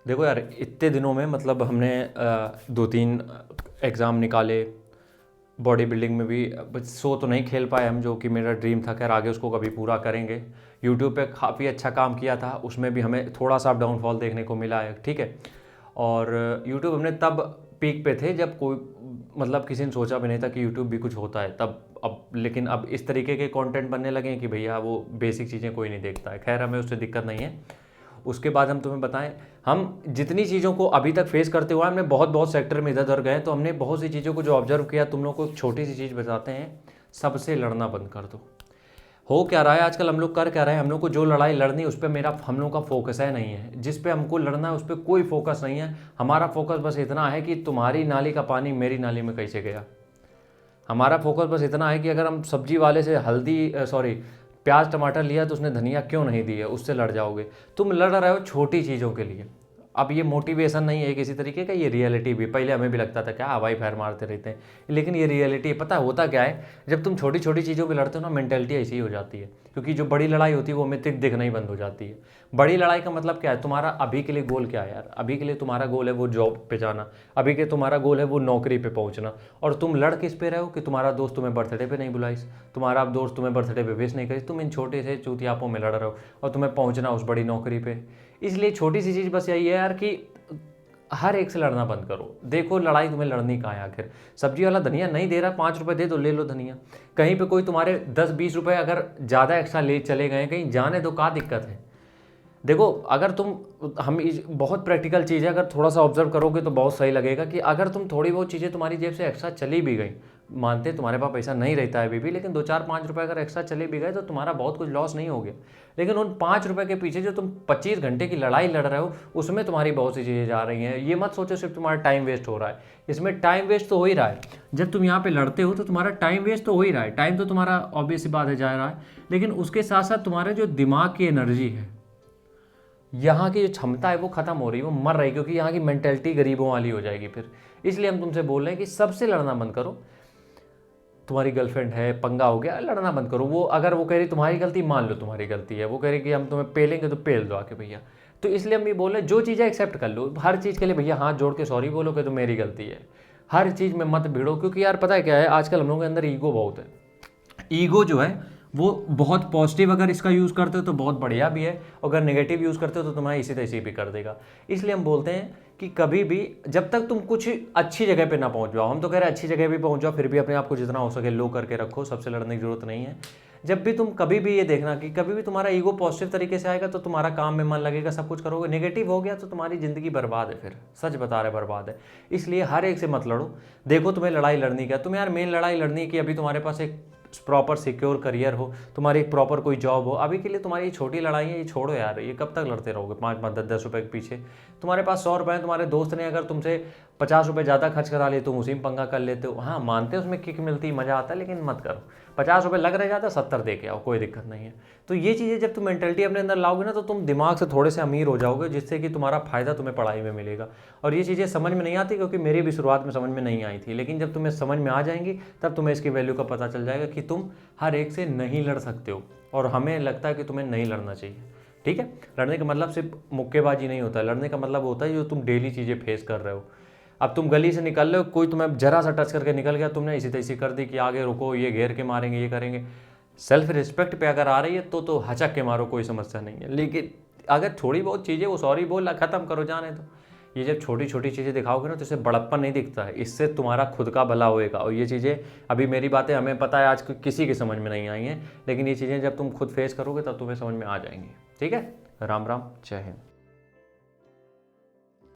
देखो यार, इतने दिनों में मतलब हमने 2-3 एग्ज़ाम निकाले, बॉडी बिल्डिंग में भी सो तो नहीं खेल पाए हम, जो कि मेरा ड्रीम था। खैर आगे उसको कभी पूरा करेंगे। यूट्यूब पे काफ़ी अच्छा काम किया था, उसमें भी हमें थोड़ा सा डाउनफॉल देखने को मिला है, ठीक है। और यूट्यूब हमने तब पीक पे थे जब कोई मतलब किसी ने सोचा भी नहीं था कि यूट्यूब भी कुछ होता है तब। अब लेकिन अब इस तरीके के कंटेंट बनने लगे हैं कि भैया वो बेसिक चीज़ें कोई नहीं देखता है। खैर हमें उससे दिक्कत नहीं है। उसके बाद हम तुम्हें बताएं, हम जितनी चीज़ों को अभी तक फेस करते हुए हमने बहुत बहुत सेक्टर में इधर उधर गए, तो हमने बहुत सी चीज़ों को जो ऑब्जर्व किया, तुम लोग को एक छोटी सी चीज़ बताते हैं, सबसे लड़ना बंद कर दो। हो क्या रहा है आजकल, हम लोग कर क्या रहे हैं, हम लोग को जो लड़ाई लड़नी उस पर हम लोग का फोकस है नहीं है। जिस पे हमको लड़ना है उस पर कोई फोकस नहीं है। हमारा फोकस बस इतना है कि तुम्हारी नाली का पानी मेरी नाली में कैसे गया। हमारा फोकस बस इतना है कि अगर हम सब्जी वाले से प्याज टमाटर लिया तो उसने धनिया क्यों नहीं दी है, उससे लड़ जाओगे। तुम लड़ रहे हो छोटी चीज़ों के लिए। अब ये मोटिवेशन नहीं है किसी तरीके का, ये रियलिटी भी। पहले हमें भी लगता था क्या हवाई फायर मारते रहते हैं, लेकिन ये रियलिटी है। पता होता क्या है, जब तुम छोटी छोटी चीज़ों पे लड़ते हो ना, मेंटेलिटी ऐसी ही हो जाती है। क्योंकि जो बड़ी लड़ाई होती है वो हमें दिखना ही बंद हो जाती है। बड़ी लड़ाई का मतलब क्या है, तुम्हारा अभी के लिए गोल क्या है यार। अभी के लिए तुम्हारा गोल है वो जॉब पे जाना, अभी के तुम्हारा गोल है वो नौकरी पे पहुंचना। और तुम लड़ किस पे रहे हो कि तुम्हारा दोस्त तुम्हें बर्थडे पे नहीं बुलाइस, तुम्हारा दोस्त तुम्हें बर्थडे पे विश नहीं करी। तुम इन छोटे से चूतियापों में लड़ रहे हो और तुम्हें पहुंचना उस बड़ी नौकरी पे। इसलिए छोटी सी चीज़ बस यही है यार कि हर एक से लड़ना बंद करो। देखो लड़ाई तुम्हें लड़नी कहाँ है आखिर। सब्जी वाला धनिया नहीं दे रहा, 5 रुपए दे दो, ले लो धनिया। कहीं पे कोई तुम्हारे 10-20 रुपए अगर ज़्यादा एक्स्ट्रा ले चले गए कहीं, जाने दो, क्या दिक्कत है। देखो अगर तुम बहुत प्रैक्टिकल चीज़ है, अगर थोड़ा सा ऑब्जर्व करोगे तो बहुत सही लगेगा कि अगर तुम थोड़ी बहुत चीज़ें तुम्हारी जेब से एक्स्ट्रा चली भी गई, मानते तुम्हारे पास पैसा नहीं रहता है अभी भी, लेकिन 2-4-5 रुपए अगर एक्स्ट्रा चले भी गए तो तुम्हारा बहुत कुछ लॉस नहीं हो गया। लेकिन उन 5 रुपए के पीछे जो तुम 25 घंटे की लड़ाई लड़ रहे हो, उसमें तुम्हारी बहुत सी चीज़ें जा रही हैं। ये मत सोचो सिर्फ तुम्हारा टाइम वेस्ट हो रहा है, इसमें टाइम वेस्ट तो हो ही रहा है। जब तुम यहाँ पे लड़ते हो तो तुम्हारा टाइम वेस्ट तो हो ही रहा है, टाइम तो तुम्हारा ऑब्वियस सी बात है जा रहा है, लेकिन उसके साथ साथ तुम्हारे जो दिमाग की एनर्जी है, यहाँ की जो क्षमता है वो खत्म हो रही है, वो मर रही है। क्योंकि यहाँ की मेंटेलिटी गरीबों वाली हो जाएगी फिर। इसलिए हम तुमसे बोल रहे हैं कि सबसे लड़ना बंद करो। तुम्हारी गर्लफ्रेंड है, पंगा हो गया, लड़ना बंद करो। वो अगर वो कह रही तुम्हारी गलती, मान लो तुम्हारी गलती है, वो कह रही कि हम तुम्हें पेलेंगे तो पेल दो आके भैया। तो इसलिए हम ये बोल रहे हैं, जो चीज़ें एक्सेप्ट कर लो, हर चीज़ के लिए भैया हाथ जोड़ के सॉरी बोलो कि तो मेरी गलती है। हर चीज़ में मत भिड़ो, क्योंकि यार पता है क्या है, आजकल हम लोगों के अंदर ईगो बहुत है। ईगो जो है वो बहुत पॉजिटिव, अगर इसका यूज़ करते हो तो बहुत बढ़िया भी है, अगर नेगेटिव यूज़ करते हो तो तुम्हारा इसी तैसी भी कर देगा। इसलिए हम बोलते हैं कि कभी भी जब तक तुम कुछ अच्छी जगह पे ना पहुंच जाओ, हम तो कह रहे हैं अच्छी जगह भी पहुंच जाओ, फिर भी अपने आप को जितना हो सके लो करके रखो, सबसे लड़ने की जरूरत नहीं है। जब भी तुम कभी भी ये देखना कि कभी भी तुम्हारा ईगो पॉजिटिव तरीके से आएगा तो तुम्हारा काम में मन लगेगा, सब कुछ करोगे। नेगेटिव हो गया तो तुम्हारी जिंदगी बर्बाद है, फिर सच बता रहे बर्बाद है। इसलिए हर एक से मत लड़ो। देखो तुम्हें लड़ाई लड़नी क्या, तुम्हें यार मेन लड़ाई लड़नी है कि अभी तुम्हारे पास एक प्रॉपर सिक्योर करियर हो, तुम्हारी एक प्रॉपर कोई जॉब हो। अभी के लिए तुम्हारी ये छोटी लड़ाई है, ये छोड़ो यार, ये कब तक लड़ते रहोगे 5-10 रुपए के पीछे। तुम्हारे पास 100 रुपए हैं, तुम्हारे दोस्त ने अगर तुमसे 50 रुपए ज़्यादा खर्च करा लिए, तुम उसी में पंगा कर लेते हो। हाँ मानते हो उसमें किक मिलती, मज़ा आता है, लेकिन मत करो। 50 रुपए लग रहे ज़्यादा, 70 दे के आओ, कोई दिक्कत नहीं है। तो ये चीज़ें जब तुम मेंटलिटी अपने अंदर लाओगे ना, तो तुम दिमाग से थोड़े से अमीर हो जाओगे, जिससे कि तुम्हारा फायदा तुम्हें पढ़ाई में मिलेगा। और ये चीज़ें समझ में नहीं आती, क्योंकि मेरी भी शुरुआत में समझ में नहीं आई थी, लेकिन जब तुम्हें समझ में आ जाएंगी तब तुम्हें इसकी वैल्यू का पता चल जाएगा कि तुम हर एक से नहीं लड़ सकते हो। और हमें लगता है कि तुम्हें नहीं लड़ना चाहिए, ठीक है। लड़ने का मतलब सिर्फ मुक्केबाजी नहीं होता है, लड़ने का मतलब होता है जो तुम डेली चीज़ें फेस कर रहे हो। अब तुम गली से निकल रहे हो, कोई तुम्हें जरा सा टच करके निकल गया, तुमने इसी तैसी कर दी कि आगे रुको, ये घेर के मारेंगे, ये करेंगे। सेल्फ रिस्पेक्ट पे अगर आ रही है तो हचक के मारो, कोई समस्या नहीं है। लेकिन अगर थोड़ी बहुत चीज़ें वो सॉरी बोल ख़त्म करो, जाने दो। ये जब छोटी छोटी चीज़ें दिखाओगे ना तो इससे बड़प्पन नहीं दिखता है, इससे तुम्हारा खुद का भला होएगा। और ये चीज़ें अभी मेरी बातें हमें पता है आज किसी की समझ में नहीं आई हैं, लेकिन ये चीज़ें जब तुम खुद फेस करोगे तब तुम्हें समझ में आ जाएंगी, ठीक है। राम राम, जय हिंद।